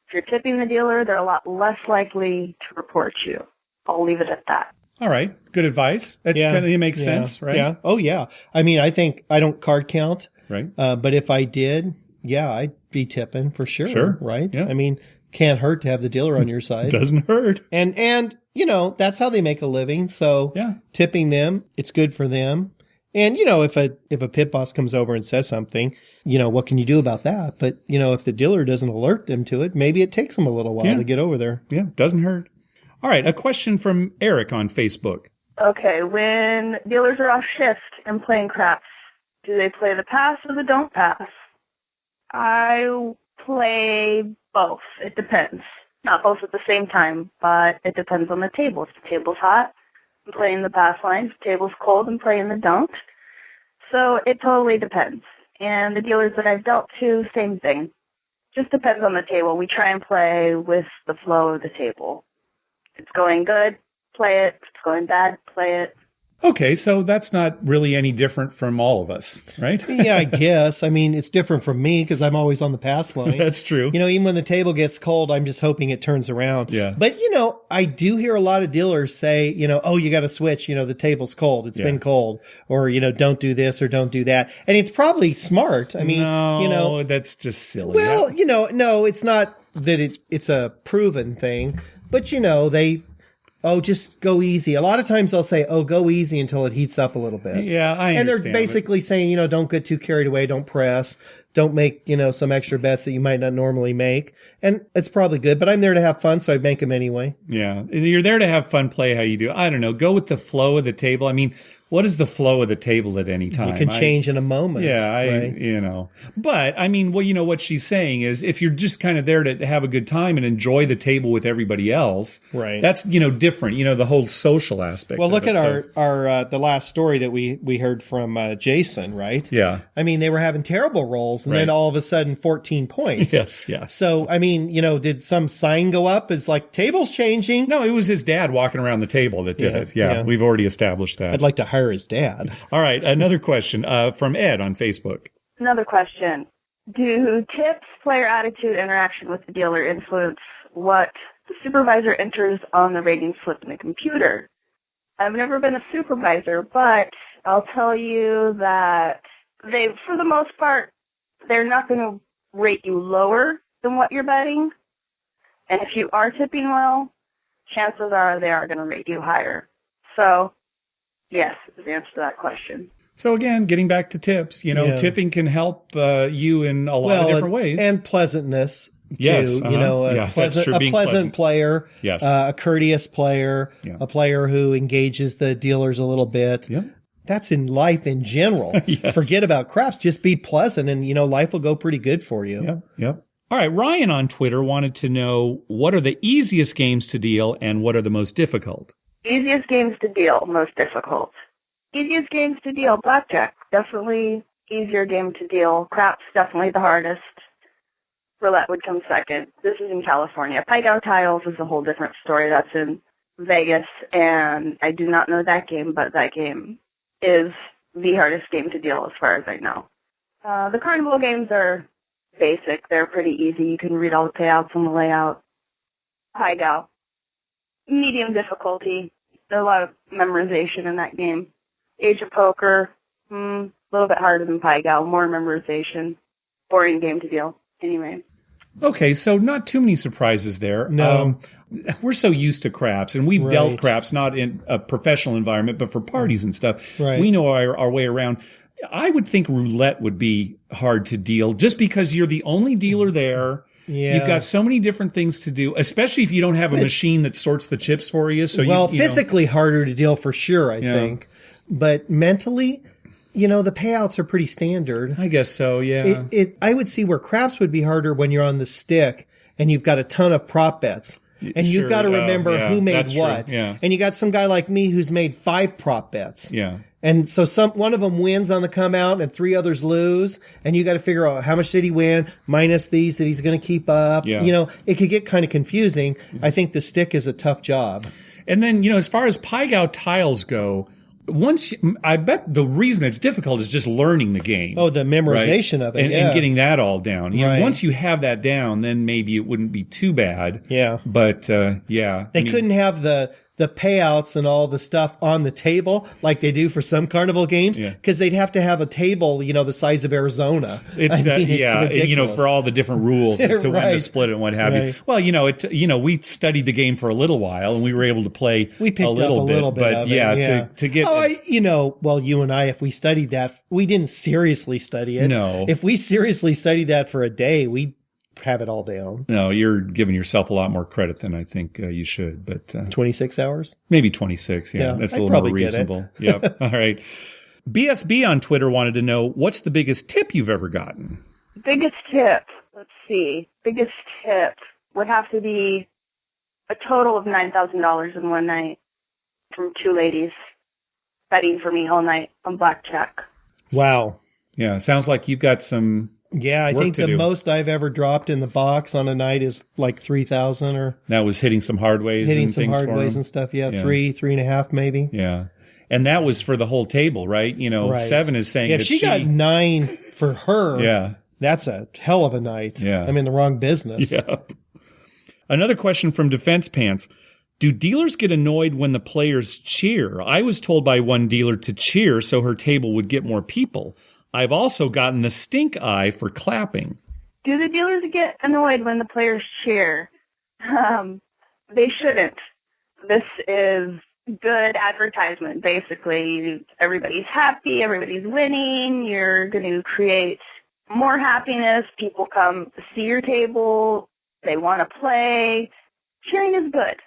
If you're tipping the dealer, they're a lot less likely to report you. I'll leave it at that. All right. Good advice. That's kind of, it makes sense, right? Yeah. Oh, yeah. I mean, I think I don't card count. Right. But if I did, I'd be tipping for sure. Sure. Right. Yeah. I mean, can't hurt to have the dealer on your side. Doesn't hurt. And that's how they make a living. So tipping them, it's good for them. And, if a pit boss comes over and says something, what can you do about that? But, if the dealer doesn't alert them to it, maybe it takes them a little while to get over there. Yeah, doesn't hurt. All right, a question from Eric on Facebook. Okay, when dealers are off shift and playing craps, do they play the pass or the don't pass? I play both. It depends. Not both at the same time, but it depends on the table. If the table's hot, I'm playing the pass line. If the table's cold, I'm playing the don't. So it totally depends. And the dealers that I've dealt to, same thing. Just depends on the table. We try and play with the flow of the table. If it's going good, play it. If it's going bad, play it. Okay, so that's not really any different from all of us, right? Yeah, I guess. I mean, it's different from me because I'm always on the pass line. That's true. Even when the table gets cold, I'm just hoping it turns around. Yeah. But, I do hear a lot of dealers say, oh, you got to switch. The table's cold. It's been cold. Or, don't do this or don't do that. And it's probably smart. I mean, no, that's just silly. Well, no, it's not that it's a proven thing. But, just go easy. A lot of times they'll say, go easy until it heats up a little bit. Yeah, I understand. And they're basically saying, don't get too carried away. Don't press. Don't make, some extra bets that you might not normally make. And it's probably good, but I'm there to have fun, so I make them anyway. Yeah. You're there to have fun, play how you do. I don't know. Go with the flow of the table. I mean, what is the flow of the table at any time? It can change in a moment. Yeah, right? But, I mean, what she's saying is if you're just kind of there to have a good time and enjoy the table with everybody else, right? That's, different, the whole social aspect. Well, look at our the last story that we heard from Jason, right? Yeah. I mean, they were having terrible rolls, and then all of a sudden 14 points. Yes. So, I mean, did some sign go up? It's like, table's changing? No, it was his dad walking around the table that did it. Yeah, we've already established that. I'd like to hire his dad. All right, another question from Ed on Facebook. Another question. Do tips, player attitude, interaction with the dealer influence what the supervisor enters on the rating slip in the computer? I've never been a supervisor, but I'll tell you that for the most part, they're not going to rate you lower than what you're betting. And if you are tipping well, chances are they are going to rate you higher. So, yes, is the answer to that question. So again, getting back to tips, Yeah. tipping can help you in a lot of different ways. And pleasantness. Too. Yes, A pleasant player, yes, a courteous player, a player who engages the dealers a little bit. Yep. That's in life in general. Yes. Forget about craps. Just be pleasant, and life will go pretty good for you. Yep. All right. Ryan on Twitter wanted to know, what are the easiest games to deal and what are the most difficult? Easiest games to deal, most difficult. Easiest games to deal, blackjack. Definitely easier game to deal. Craps, definitely the hardest. Roulette would come second. This is in California. Pie-Gow Tiles is a whole different story. That's in Vegas, and I do not know that game, but that game is the hardest game to deal as far as I know. The carnival games are basic. They're pretty easy. You can read all the payouts on the layout. Pie-Gow, medium difficulty. There's a lot of memorization in that game. Age of Poker, a little bit harder than Pie-Gow, more memorization. Boring game to deal. Anyway. Okay, so not too many surprises there. No. We're so used to craps, and we've dealt craps not in a professional environment, but for parties and stuff. Right. We know our way around. I would think roulette would be hard to deal, just because you're the only dealer there. Yeah. You've got so many different things to do, especially if you don't have a machine that sorts the chips for you. So physically harder to deal for sure, I think. But mentally, the payouts are pretty standard. I guess so, yeah. I would see where craps would be harder when you're on the stick and you've got a ton of prop bets. And you've got to remember who made what. True. Yeah. And you got some guy like me who's made 5 prop bets. Yeah. And so one of them wins on the come out and 3 others lose. And you got to figure out how much did he win minus these that he's going to keep up. Yeah. It could get kind of confusing. I think the stick is a tough job. And then, as far as Pie-Gow Tiles go, I bet the reason it's difficult is just learning the game. Oh, the memorization of it, and getting that all down. Right. Once you have that down, then maybe it wouldn't be too bad. Yeah. But, They couldn't have the payouts and all the stuff on the table like they do for some carnival games because they'd have to have a table, the size of Arizona. It's ridiculous. For all the different rules as to when to split it and what have you. Well, we studied the game for a little while and we were able to play we picked a little bit. But to get you and I, if we studied that, we didn't seriously study it. No. If we seriously studied that for a day, we'd have it all down. No, you're giving yourself a lot more credit than I think you should. But 26 hours? Maybe 26. Yeah, that's a little more reasonable. Yep. All right. BSB on Twitter wanted to know, what's the biggest tip you've ever gotten? Biggest tip. Let's see. Biggest tip would have to be a total of $9,000 in one night from 2 ladies betting for me all night on blackjack. Wow. Yeah, sounds like you've got some. Yeah, I think the most I've ever dropped in the box on a night is like 3,000 or. That was hitting some hard ways and stuff. Yeah, 3.5 maybe. Yeah. And that was for the whole table, right? 7 is saying if she got 9 for her, that's a hell of a night. Yeah. I'm in the wrong business. Yeah. Another question from Defense Pants. Do dealers get annoyed when the players cheer? I was told by one dealer to cheer so her table would get more people. I've also gotten the stink eye for clapping. Do the dealers get annoyed when the players cheer? They shouldn't. This is good advertisement, basically. Everybody's happy, everybody's winning, you're going to create more happiness, people come see your table, they want to play. Cheering is good.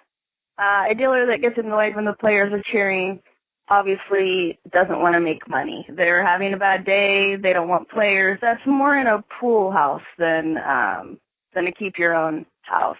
A dealer that gets annoyed when the players are cheering obviously doesn't want to make money. They're having a bad day. They don't want players. That's more in a pool house than a keep your own house.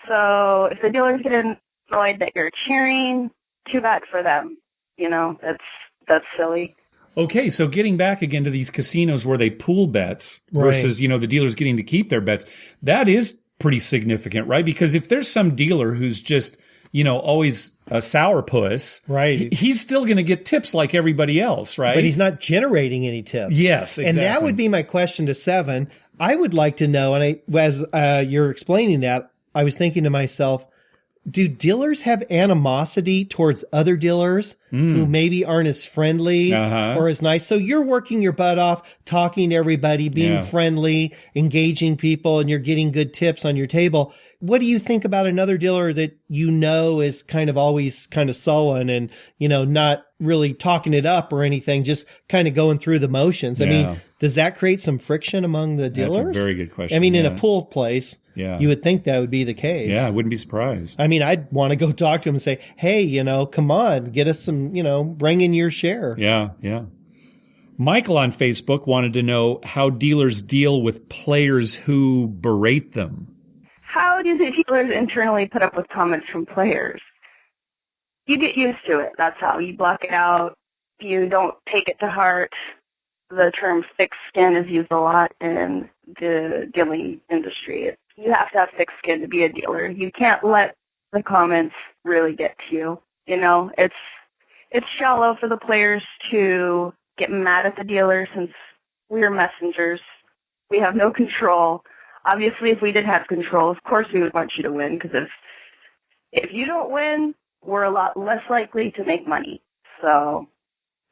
So if the dealers get annoyed that you're cheering, too bad for them. That's silly. Okay, so getting back again to these casinos where they pool bets versus, the dealers getting to keep their bets, that is pretty significant, right? Because if there's some dealer who's just always a sourpuss. Right. He's still going to get tips like everybody else, right? But he's not generating any tips. Yes, exactly. And that would be my question to 7. I would like to know, and as you're explaining that, I was thinking to myself, do dealers have animosity towards other dealers who maybe aren't as friendly or as nice? So you're working your butt off, talking to everybody, being friendly, engaging people, and you're getting good tips on your table. what do you think about another dealer that is kind of always kind of sullen and, not really talking it up or anything, just kind of going through the motions? I mean, does that create some friction among the dealers? That's a very good question. I mean, in a pool place, yeah, you would think that would be the case. Yeah, I wouldn't be surprised. I mean, I'd want to go talk to him and say, hey, come on, get us some, bring in your share. Yeah, yeah. Michael on Facebook wanted to know how dealers deal with players who berate them. How do the dealers internally put up with comments from players? You get used to it. That's how. You block it out. You don't take it to heart. The term thick skin is used a lot in the dealing industry. You have to have thick skin to be a dealer. You can't let the comments really get to you. It's shallow for the players to get mad at the dealer since we're messengers. We have no control. Obviously, if we did have control, of course we would want you to win, because if you don't win, we're a lot less likely to make money. So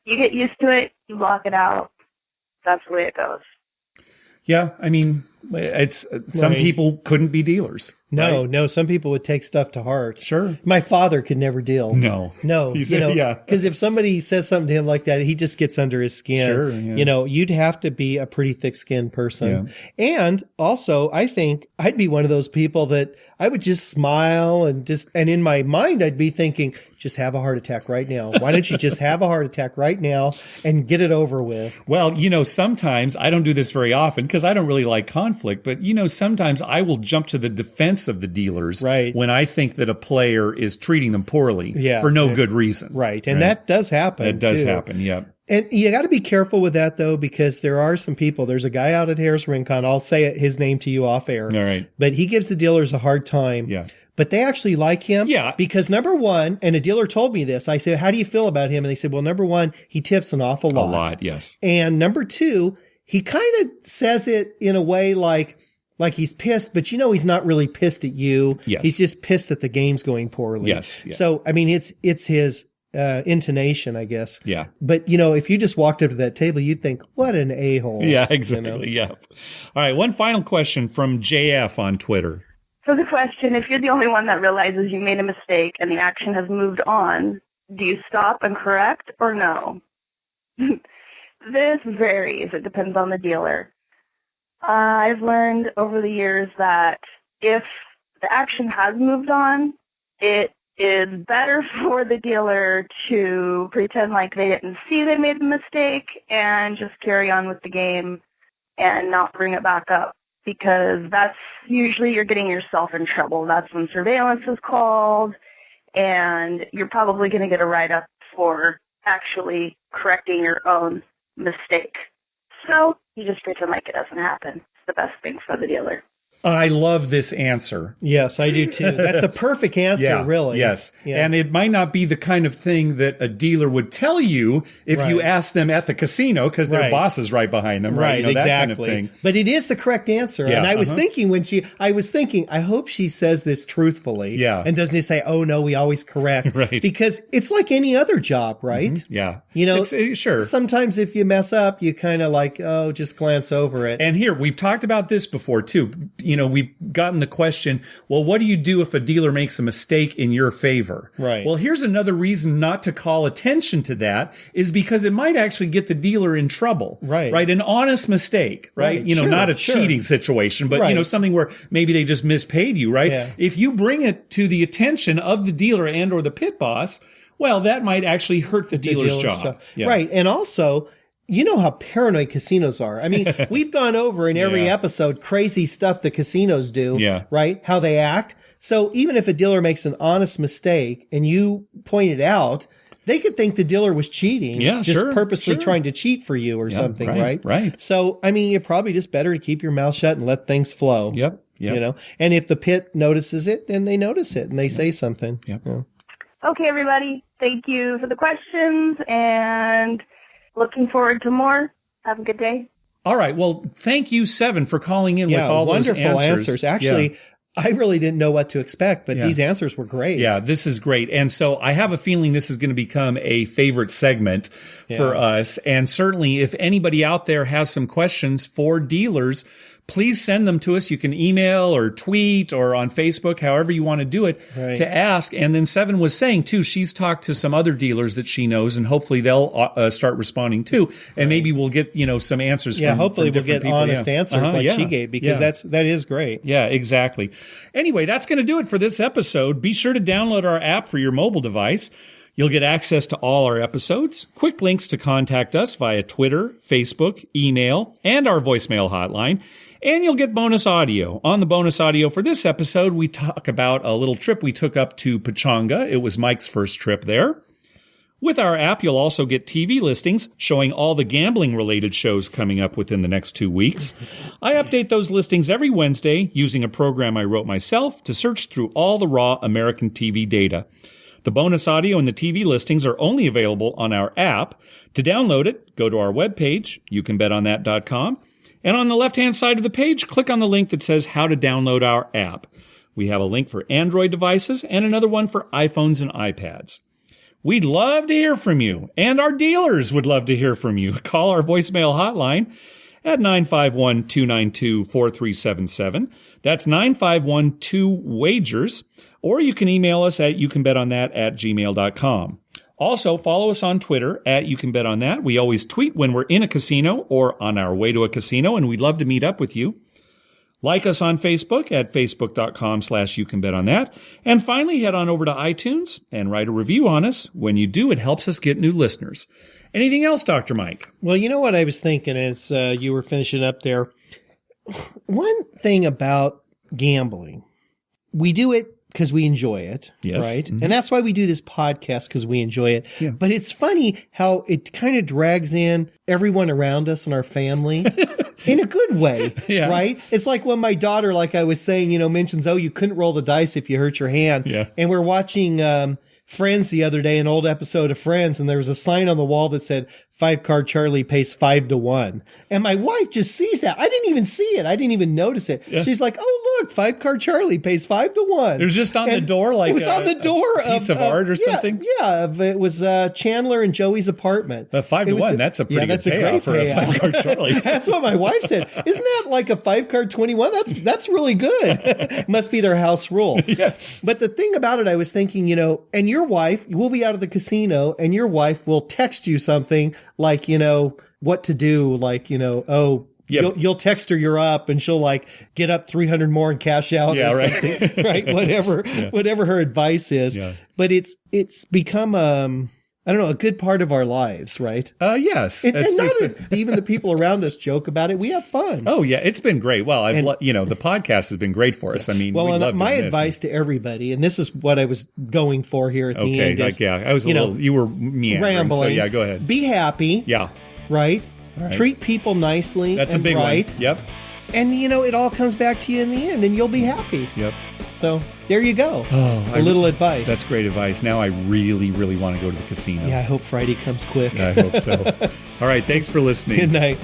you get used to it, you block it out. That's the way it goes. Yeah, I mean, it's some people couldn't be dealers. No, some people would take stuff to heart. Sure. My father could never deal. No. Because if somebody says something to him like that, he just gets under his skin. Sure, yeah. You'd have to be a pretty thick-skinned person. Yeah. And also, I think I'd be one of those people that I would just smile and in my mind, I'd be thinking, just have a heart attack right now. Why don't you just have a heart attack right now and get it over with? Well, sometimes I don't do this very often because I don't really like conflict, but sometimes I will jump to the defense of the dealers when I think that a player is treating them poorly for no good reason. Right. And that does happen. It does happen. Yeah. And you got to be careful with that, though, because there are some people. There's a guy out at Harris Rincon. I'll say his name to you off air. All right. But he gives the dealers a hard time. Yeah. But they actually like him. Yeah. Because number one, and a dealer told me this, I said, how do you feel about him? And they said, well, number one, he tips an awful lot. A lot, yes. And number two, he kind of says it in a way like he's pissed, but he's not really pissed at you. Yes. He's just pissed that the game's going poorly. Yes. So, I mean, it's his intonation, I guess. Yeah. But, if you just walked up to that table, you'd think, what an a-hole. Yeah, exactly. Yeah. All right. One final question from JF on Twitter. So the question, if you're the only one that realizes you made a mistake and the action has moved on, do you stop and correct or no? This varies. It depends on the dealer. I've learned over the years that if the action has moved on, it is better for the dealer to pretend like they didn't see they made the mistake and just carry on with the game and not bring it back up, because that's usually you're getting yourself in trouble. That's when surveillance is called, and you're probably going to get a write-up for actually correcting your own mistake. So you just pretend like it doesn't happen. It's the best thing for the dealer. I love this answer. Yes, I do too. That's a perfect answer, really. Yes. Yeah. And it might not be the kind of thing that a dealer would tell you if you asked them at the casino, because their boss is right behind them, right? Exactly. That kind of thing. But it is the correct answer. Yeah, and I was thinking, I hope she says this truthfully. Yeah. And doesn't say, oh no, we always correct. Right. Because it's like any other job, right? Mm-hmm. Yeah. Sure. Sometimes if you mess up, you kind of like, just glance over it. And here, we've talked about this before too. We've gotten the question, well, what do you do if a dealer makes a mistake in your favor? Right. Well, here's another reason not to call attention to that is because it might actually get the dealer in trouble. Right. Right. An honest mistake, right? Not a cheating situation, but, something where maybe they just mispaid you, right? Yeah. If you bring it to the attention of the dealer and or the pit boss, well, that might actually hurt the dealer's job. Yeah. Right. And also, you know how paranoid casinos are. I mean, we've gone over in every episode crazy stuff the casinos do, right? How they act. So even if a dealer makes an honest mistake and you point it out, they could think the dealer was cheating, purposely trying to cheat for you or something, right? Right. So, I mean, you're probably just better to keep your mouth shut and let things flow. Yep. And if the pit notices it, then they notice it and they say something. Yep. Yeah. Okay, everybody. Thank you for the questions, and looking forward to more. Have a good day. All right. Well, thank you, Seven, for calling in with all those wonderful answers. Actually, I really didn't know what to expect, but these answers were great. Yeah, this is great. And so I have a feeling this is going to become a favorite segment for us. And certainly if anybody out there has some questions for dealers, please send them to us. You can email or tweet or on Facebook, however you want to do it, to ask. And then Seven was saying, too, she's talked to some other dealers that she knows, and hopefully they'll start responding, too. And maybe we'll get, some answers from hopefully from we'll get people. honest answers she gave, because that is great. Yeah, exactly. Anyway, that's going to do it for this episode. Be sure to download our app for your mobile device. You'll get access to all our episodes, quick links to contact us via Twitter, Facebook, email, and our voicemail hotline. And you'll get bonus audio. On the bonus audio for this episode, we talk about a little trip we took up to Pechanga. It was Mike's first trip there. With our app, you'll also get TV listings showing all the gambling-related shows coming up within the next 2 weeks. I update those listings every Wednesday using a program I wrote myself to search through all the raw American TV data. The bonus audio and the TV listings are only available on our app. To download it, go to our webpage, youcanbetonthat.com, and on the left-hand side of the page, click on the link that says how to download our app. We have a link for Android devices and another one for iPhones and iPads. We'd love to hear from you, and our dealers would love to hear from you. Call our voicemail hotline at 951-292-4377. That's 951-2-WAGERS. Or you can email us at youcanbetonThat@gmail.com. Also, follow us on Twitter at YouCanBetOnThat. We always tweet when we're in a casino or on our way to a casino, and we'd love to meet up with you. Like us on Facebook at facebook.com/YouCanBetOnThat. And finally, head on over to iTunes and write a review on us. When you do, it helps us get new listeners. Anything else, Dr. Mike? Well, you know what I was thinking as you were finishing up there? One thing about gambling, we do it because we enjoy it, right? Mm-hmm. And that's why we do this podcast, because we enjoy it. Yeah. But it's funny how it kind of drags in everyone around us and our family in a good way, right? It's like when my daughter, like I was saying, mentions, you couldn't roll the dice if you hurt your hand. Yeah. And we're watching Friends the other day, an old episode of Friends, and there was a sign on the wall that said, 5-card Charlie pays 5-1. And my wife just sees that. I didn't even see it. I didn't even notice it. Yeah. She's like, oh, look, 5-card Charlie pays 5-1. It was just on the door, like it was on the door, a piece of art or something? Yeah, it was Chandler and Joey's apartment. But 5-1, that's a pretty good payoff for a 5-card Charlie. That's what my wife said. Isn't that like a 5-card 21? That's really good. Must be their house rule. Yeah. But the thing about it, I was thinking, and your wife, we'll be out of the casino, and your wife will text you something like, what to do, like, you'll text her you're up, and she'll like get up 300 more and cash out or something, right? Whatever her advice is. Yeah. But it's become, I don't know, a good part of our lives, right? Yes. And even the people around us joke about it. We have fun. Oh, yeah. It's been great. Well, the podcast has been great for us. I mean, my advice to everybody, and this is what I was going for here at the end. I was you were rambling. So yeah, go ahead. Be happy. Yeah. Right? Treat people nicely. That's a big one. Yep. And, it all comes back to you in the end, and you'll be happy. Yep. So there you go. A little advice. That's great advice. Now I really, really want to go to the casino. Yeah, I hope Friday comes quick. I hope so. All right. Thanks for listening. Good night.